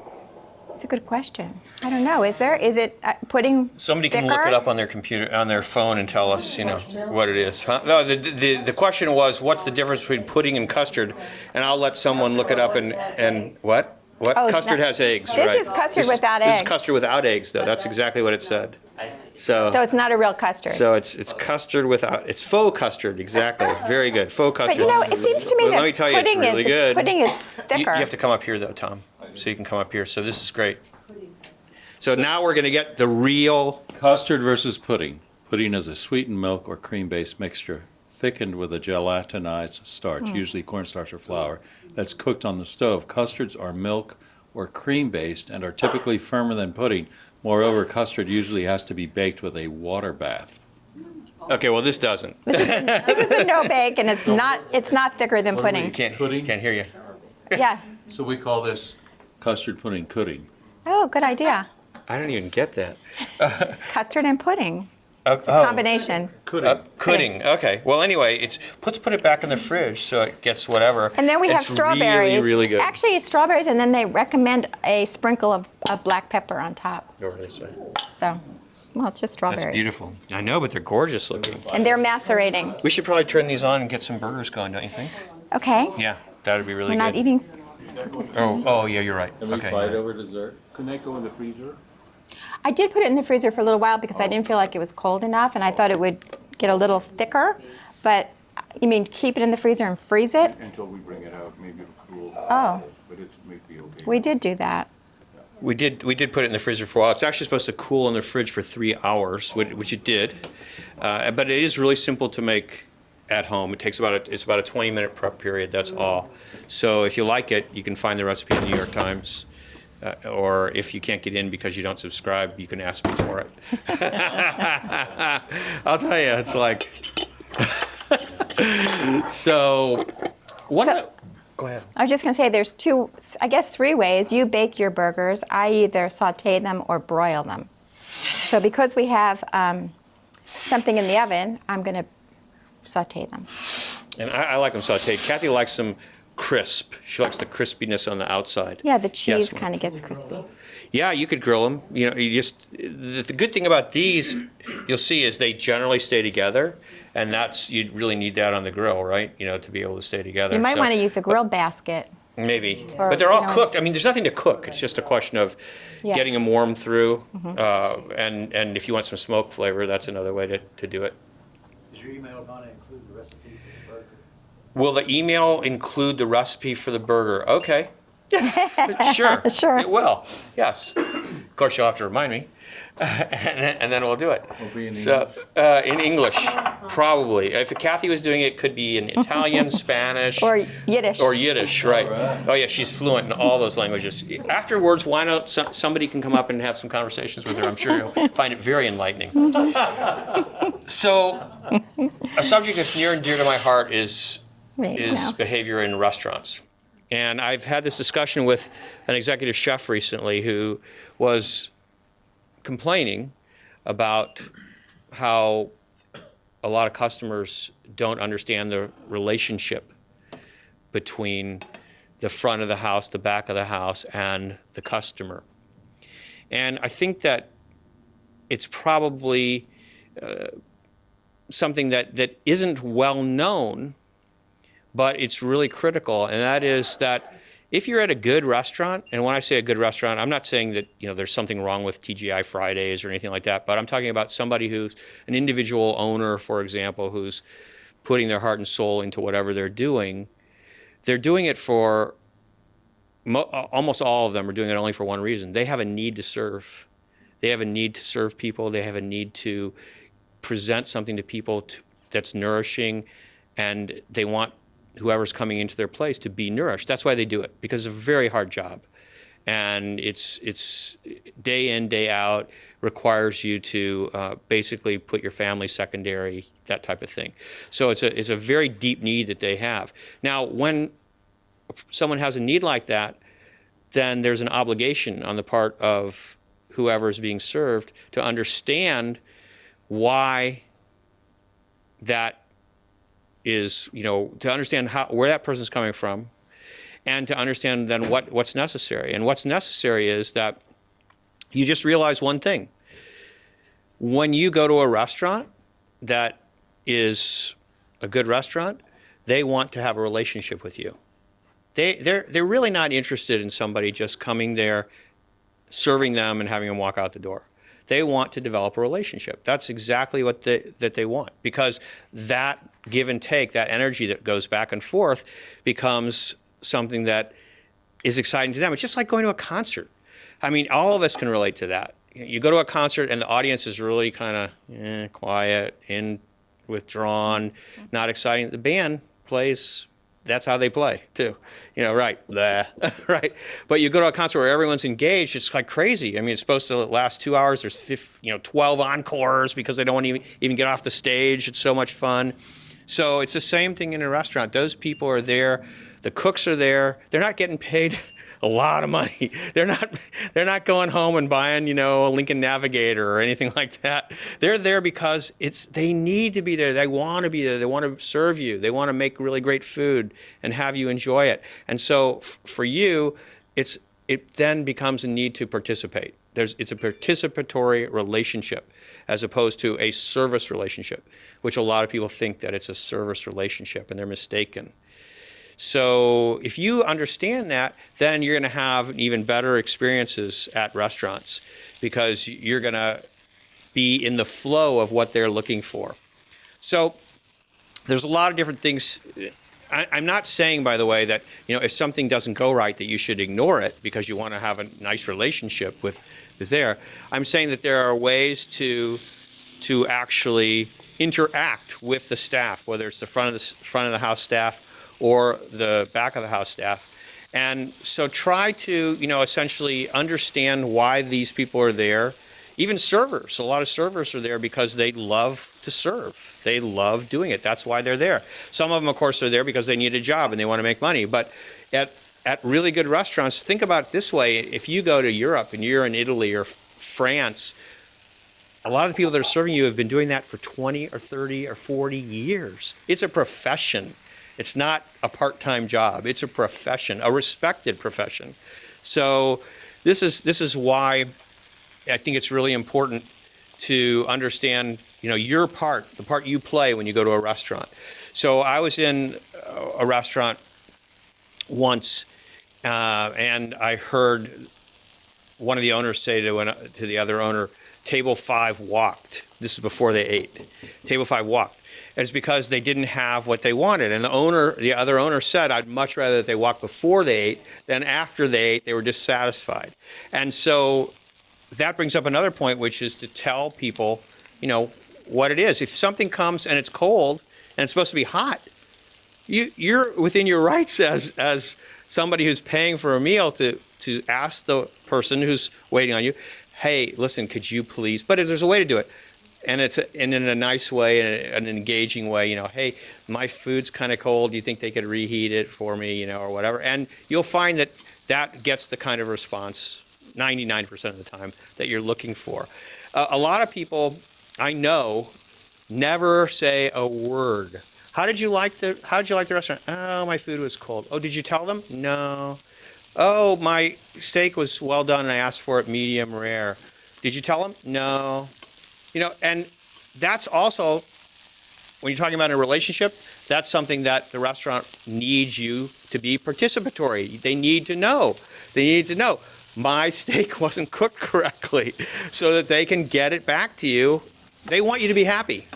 It's a good question. I don't know. Is it pudding Somebody can thicker? look it up on their computer, on their phone, and tell us, what it is. Huh? No, the question was, what's the difference between pudding and custard? And I'll let someone look it up and what? What? Oh, Custard that- has eggs, This right? is custard without This is eggs. custard without eggs, though. That's exactly what it said. I see. So it's not a real custard. It's custard without, it's faux custard, exactly. Very good, faux but custard. it seems to me Well, that let me tell you, it's really good. pudding is You thicker. have to come up here, though, Tom, so you can come up here. So this is great. So now we're going to get the real, Custard versus pudding. Pudding is a sweetened milk or cream-based mixture thickened with a gelatinized starch, usually cornstarch or flour, that's cooked on the stove. Custards are milk or cream-based and are typically firmer than pudding. Moreover, custard usually has to be baked with a water bath. okay, well, this doesn't. This is a no bake, and it's not thicker than pudding. Can't hear you. Yeah. So we call this custard pudding pudding. Oh, good idea. I don't even get that. Custard and pudding. Oh. Combination. Pudding. Okay. Well, anyway, let's put it back in the fridge so it gets whatever. And then we have It's strawberries. Really, really good. Actually, it's strawberries, and then they recommend a sprinkle of black pepper on top. Over this way. So Well, it's just strawberries. That's beautiful. I know, but they're gorgeous looking. And they're macerating. We should probably turn these on and get some burgers going, don't you think? Okay. Yeah, that would be really We're good. not eating. Oh, yeah, you're right. And we Okay. fight over dessert. Can they go in the freezer? I did put it in the freezer for a little while because I didn't feel like it was cold enough, and I thought it would get a little thicker. But you mean keep it in the freezer and freeze it? Until we bring it out, maybe it'll cool. Oh. But it's maybe okay. We did do that. We did put it in the freezer for a while. It's actually supposed to cool in the fridge for 3 hours, which it did. But it is really simple to make at home. It's about a 20-minute prep period. That's all. So if you like it, you can find the recipe in the New York Times. Or if you can't get in because you don't subscribe, you can ask me for it. I'll tell you, it's like. So, go ahead. I was just going to say there's three ways you bake your burgers. I either saute them or broil them. So because we have something in the oven, I'm going to saute them. And I like them sauteed. Kathy likes them crisp. She likes the crispiness on the outside. Yeah, the cheese Yes. kind of gets crispy. Yeah, you could grill them. You know, the good thing about these, you'll see, is they generally stay together, and you really need that on the grill, right? You know, to be able to stay together. You might want to use a grill basket. Maybe, Or, but they're all you know- cooked. I mean, there's nothing to cook. It's just a question of Yeah. getting them warm through, and if you want some smoke flavor, that's another way to do it. Is your email going to include the recipe for the burger? Will the email include the recipe for the burger? Okay. Sure. Sure. It will. Yes. Of course, you'll have to remind me, and then we'll do it. Will be in In English, probably. If Kathy was doing it, could be in Italian, Spanish, Or Yiddish. Or Yiddish, right? Oh yeah, she's fluent in all those languages. Afterwards, why don't somebody can come up and have some conversations with her? I'm sure you'll find it very enlightening. So, a subject that's near and dear to my heart is behavior in restaurants. And I've had this discussion with an executive chef recently who was complaining about how a lot of customers don't understand the relationship between the front of the house, the back of the house, and the customer. And I think that it's probably something that isn't well known, but it's really critical, and that is that if you're at a good restaurant, and when I say a good restaurant, I'm not saying that there's something wrong with TGI Fridays or anything like that, but I'm talking about somebody who's an individual owner, for example, who's putting their heart and soul into whatever they're doing. They're doing it for, almost all of them are doing it only for one reason. They have a need to serve. They have a need to serve people. They have a need to present something to people that's nourishing, and they want whoever's coming into their place to be nourished. That's why they do it, because it's a very hard job. And it's day in, day out, requires you to basically put your family secondary, that type of thing. So it's a very deep need that they have. Now, when someone has a need like that, then there's an obligation on the part of whoever is being served to understand why that is, to understand where that person's coming from, and to understand then what's necessary. And what's necessary is that you just realize one thing. When you go to a restaurant that is a good restaurant, they want to have a relationship with you. They're really not interested in somebody just coming there, serving them, and having them walk out the door. They want to develop a relationship. That's exactly what they want, because that give and take, that energy that goes back and forth, becomes something that is exciting to them. It's just like going to a concert. I mean, all of us can relate to that. You go to a concert and the audience is really kind of quiet and withdrawn, not exciting. The band plays. That's how they play too, right? Right. But you go to a concert where everyone's engaged, it's like crazy. I mean, it's supposed to last 2 hours. There's 12 encores because they don't want to even get off the stage. It's so much fun. So it's the same thing in a restaurant. Those people are there. The cooks are there. They're not getting paid a lot of money. They're not going home and buying, a Lincoln Navigator or anything like that. They're there because they need to be there. They want to be there. They want to serve you. They want to make really great food and have you enjoy it. And so for you, it then becomes a need to participate. It's a participatory relationship. as opposed to a service relationship, which a lot of people think that it's a service relationship, and they're mistaken. So if you understand that, then you're going to have even better experiences at restaurants because you're going to be in the flow of what they're looking for. So there's a lot of different things. I'm not saying, by the way, that if something doesn't go right, that you should ignore it because you want to have a nice relationship with who's there. I'm saying that there are ways to actually interact with the staff, whether it's the front of the house staff or the back of the house staff. And so try to, essentially understand why these people are there. Even servers, a lot of servers are there because they love to serve. They love doing it. That's why they're there. Some of them, of course, are there because they need a job and they want to make money. But at really good restaurants, think about it this way. If you go to Europe and you're in Italy or France, a lot of the people that are serving you have been doing that for 20 or 30 or 40 years. It's a profession. It's not a part-time job. It's a profession, a respected profession. So this is why I think it's really important to understand, your part, the part you play when you go to a restaurant. So I was in a restaurant once, and I heard one of the owners say to the other owner, "Table 5 walked." This is before they ate. Table 5 walked. And it's because they didn't have what they wanted. And the other owner said, "I'd much rather that they walked before they ate than after they ate. They were dissatisfied." And so that brings up another point, which is to tell people, what it is. If something comes and it's cold and it's supposed to be hot, you're within your rights as somebody who's paying for a meal to ask the person who's waiting on you, "Hey, listen, could you please?" But if there's a way to do it, and in a nice way, an engaging way, "Hey, my food's kind of cold. Do you think they could reheat it for me, or whatever?" And you'll find that gets the kind of response 99% of the time that you're looking for. A lot of people I know never say a word. How did you like the restaurant? "Oh, my food was cold." "Oh, did you tell them?" "No." "Oh, my steak was well done and I asked for it medium rare." "Did you tell them?" "No." And that's also, when you're talking about a relationship, that's something that the restaurant needs you to be participatory. They need to know. My steak wasn't cooked correctly so that they can get it back to you. They want you to be happy.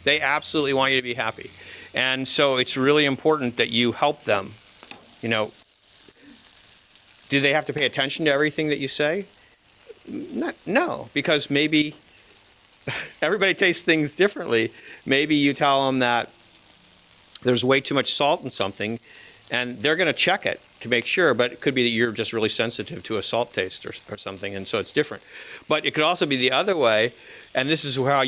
They absolutely want you to be happy. And so it's really important that you help them. Do they have to pay attention to everything that you say? No, because maybe everybody tastes things differently. Maybe you tell them that there's way too much salt in something, and they're going to check it to make sure, but it could be that you're just really sensitive to a salt taste or something, and so it's different. But it could also be the other way, and this is how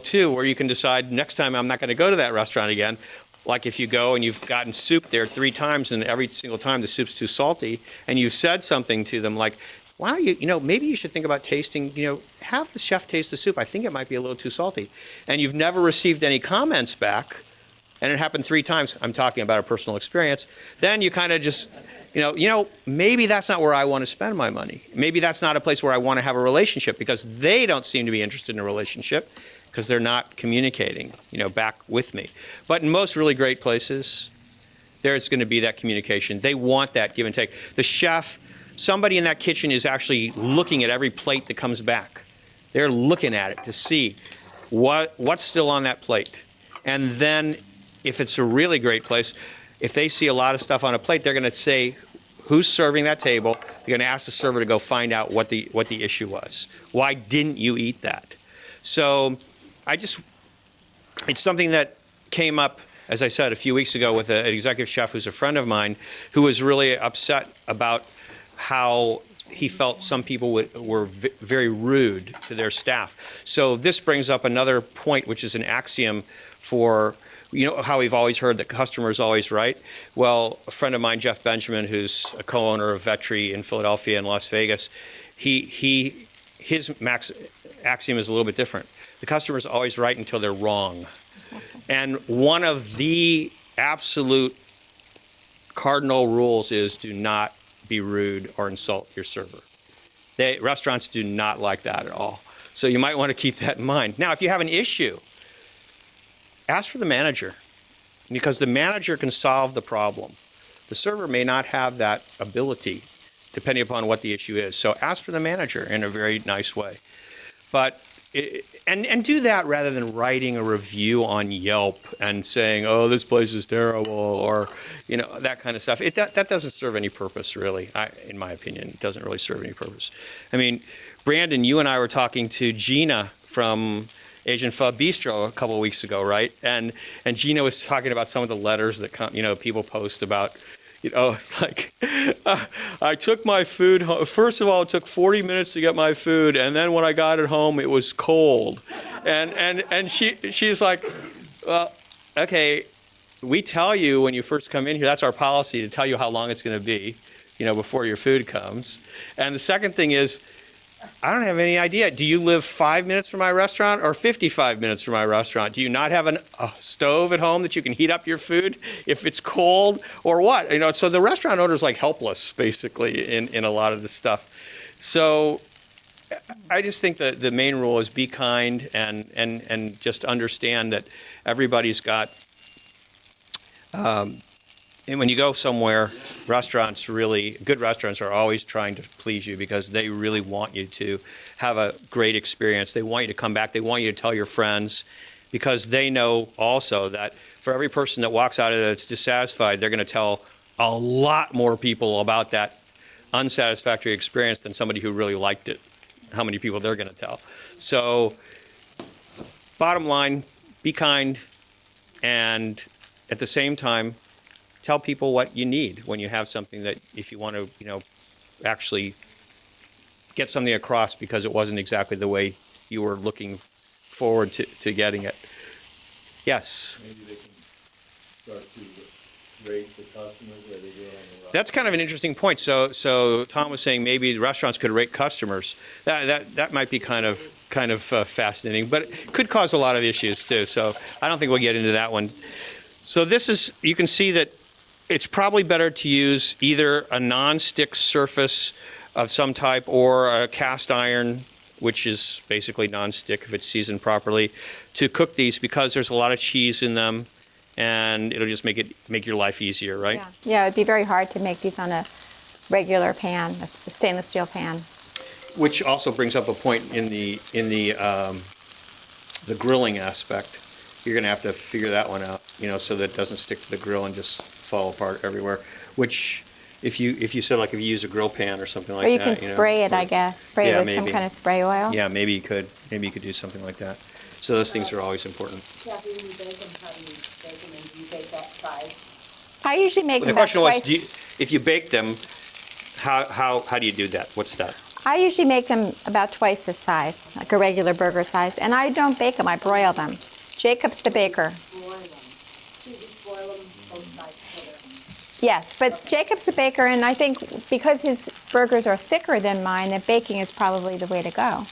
too, where you can decide, next time I'm not going to go to that restaurant again. Like if you go and you've gotten soup there 3 times, and every single time the soup's too salty, and you've said something to them like, "Wow, maybe you should think about tasting, have the chef taste the soup. I think it might be a little too salty." And you've never received any comments back, and it happened 3 times. I'm talking about a personal experience. Then you kind of just, maybe that's not where I want to spend my money. Maybe that's not a place where I want to have a relationship, because they don't seem to be interested in a relationship because they're not communicating, back with me. But in most really great places, there's going to be that communication. They want that give and take. The chef, somebody in that kitchen is actually looking at every plate that comes back. They're looking at it to see what's still on that plate. And then if it's a really great place, if they see a lot of stuff on a plate, they're going to say, who's serving that table? They're going to ask the server to go find out what the issue was. Why didn't you eat that? So it's something that came up, as I said, a few weeks ago with an executive chef who's a friend of mine, who was really upset about how he felt some people were very rude to their staff. So this brings up another point, which is an axiom for, how we've always heard that customer is always right. Well, a friend of mine, Jeff Benjamin, who's a co-owner of V30 in Philadelphia and Las Vegas, his axiom is a little bit different. The customer is always right until they're wrong. And one of the absolute cardinal rules is do not be rude or insult your server. Restaurants do not like that at all. So you might want to keep that in mind. Now, if you have an issue, ask for the manager, because the manager can solve the problem. The server may not have that ability, depending upon what the issue is. So ask for the manager in a very nice way. But and do that rather than writing a review on Yelp and saying, "Oh, this place is terrible," or that kind of stuff. That doesn't serve any purpose, really. In my opinion, it doesn't really serve any purpose. I mean, Brandon, you and I were talking to Gina from Asian Pho Bistro a couple of weeks ago, right? And Gina was talking about some of the letters that people post about. It's like, I took my food home. First of all, it took 40 minutes to get my food, and then when I got it home, it was cold. And she's like, well, okay, we tell you when you first come in here, that's our policy, to tell you how long it's going to be, before your food comes. And the second thing is, I don't have any idea. Do you live 5 minutes from my restaurant or 55 minutes from my restaurant? Do you not have a stove at home that you can heat up your food if it's cold, or what? So the restaurant owner's like helpless, basically, in a lot of this stuff. So I just think that the main rule is be kind and just understand that everybody's got. And when you go somewhere, good restaurants are always trying to please you, because they really want you to have a great experience. They want you to come back. They want you to tell your friends, because they know also that for every person that walks out of it that's dissatisfied, they're going to tell a lot more people about that unsatisfactory experience than somebody who really liked it. How many people they're going to tell. So bottom line, be kind, and at the same time, tell people what you need when you have something that, if you want to, actually get something across because it wasn't exactly the way you were looking forward to getting it. Yes? Maybe they can start to rate the customers where they do it on the right. That's kind of an interesting point. So Tom was saying maybe the restaurants could rate customers. That might be kind of fascinating, but it could cause a lot of issues too. So I don't think we'll get into that one. So you can see that it's probably better to use either a non-stick surface of some type or a cast iron, which is basically non-stick if it's seasoned properly, to cook these, because there's a lot of cheese in them, and it'll just make your life easier, right? Yeah, it'd be very hard to make these on a regular pan, a stainless steel pan. Which also brings up a point in the grilling aspect. You're going to have to figure that one out, so that it doesn't stick to the grill and just fall apart everywhere. Which, if you use a grill pan or something like that. Or you can spray it, I guess. Spray it with some kind of spray oil. Yeah, maybe you could. Maybe you could do something like that. So those things are always important. Kathy, when you bake them, how do you bake them, and do you bake that size? I usually make The them about question was, twice. if you bake them, how do you do that? What's that? I usually make them about twice this size, like a regular burger size. And I don't bake them, I broil them. Jacob's the baker. Broil them. So you just boil them both sides together. Yes, but Jacob's the baker, and I think because his burgers are thicker than mine, that baking is probably the way to go.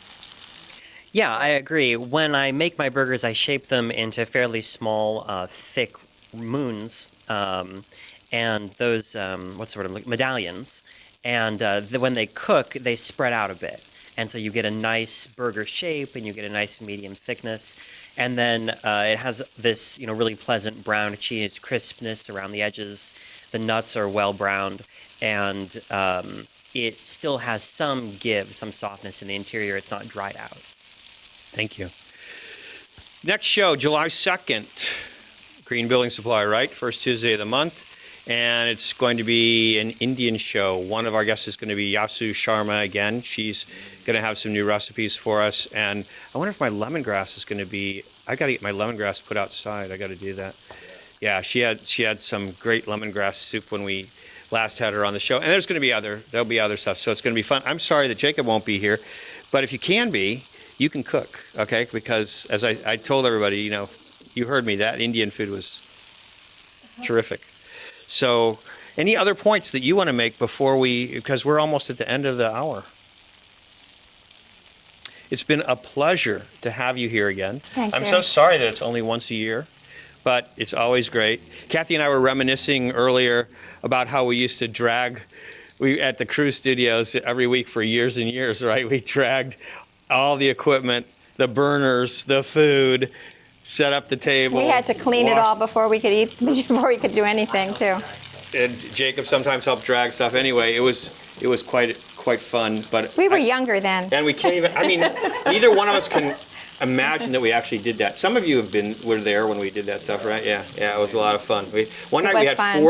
Yeah, I agree. When I make my burgers, I shape them into fairly small, thick moons, and those, medallions. And when they cook, they spread out a bit. And so you get a nice burger shape, and you get a nice medium thickness. And then it has this, really pleasant brown cheese crispness around the edges. The nuts are well browned, and it still has some give, some softness in the interior. It's not dried out. Thank you. Next show, July 2nd, Green Building Supply, right? First Tuesday of the month. And it's going to be an Indian show. One of our guests is going to be Yasu Sharma again. She's going to have some new recipes for us. And I wonder if my lemongrass is going to be, I got to get my lemongrass put outside. I got to do that. Yeah, she had some great lemongrass soup when we last had her on the show. And there'll be other stuff. So it's going to be fun. I'm sorry that Jacob won't be here. But if you can be, you can cook, okay? Because as I told everybody, you heard me, that Indian food was terrific. So any other points that you want to make because we're almost at the end of the hour. It's been a pleasure to have you here again. Thank you. I'm so sorry that it's only once a year, but it's always great. Kathy and I were reminiscing earlier about how we used to at the Crew Studios every week for years and years, right? We dragged all the equipment, the burners, the food, set up the table. We had to clean it wash- all before we could eat, before we could do anything too. And Jacob sometimes helped drag stuff. Anyway, it was quite fun. But We were younger then. and we can't even. I mean, neither one of us can imagine that we actually did that. Some of you were there when we did that stuff, right? Yeah, it was a lot of fun. One night we was had fun.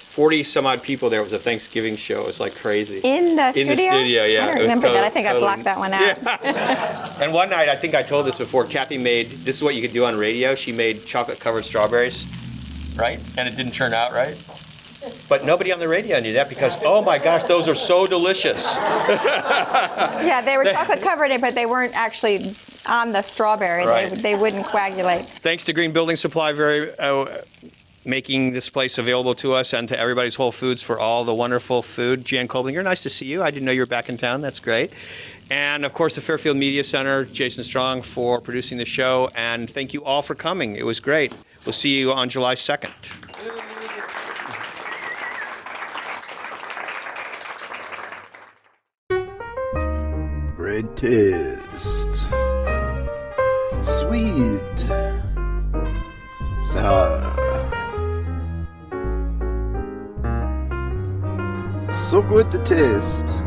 40 some odd people there. It was a Thanksgiving show. It was like crazy. In the studio? In the studio, yeah. I don't It was remember that. I totally- think I totally- blocked that one out. And one night, I think I told this before, Kathy made, this is what you could do on radio, she made chocolate-covered strawberries, right? And it didn't turn out right. But nobody on the radio knew that because, oh my gosh, those are so delicious. Yeah, they were chocolate covered, but they weren't actually on the strawberry. Right. They wouldn't coagulate. Thanks to Green Building Supply making this place available to us and to everybody's Whole Foods for all the wonderful food. Jan Koblinger, nice to see you. I didn't know you were back in town. That's great. And of course, the Fairfield Media Center, Jason Strong for producing the show. And thank you all for coming. It was great. We'll see you on July 2nd. Red taste. Sweet. Sour. So good to taste.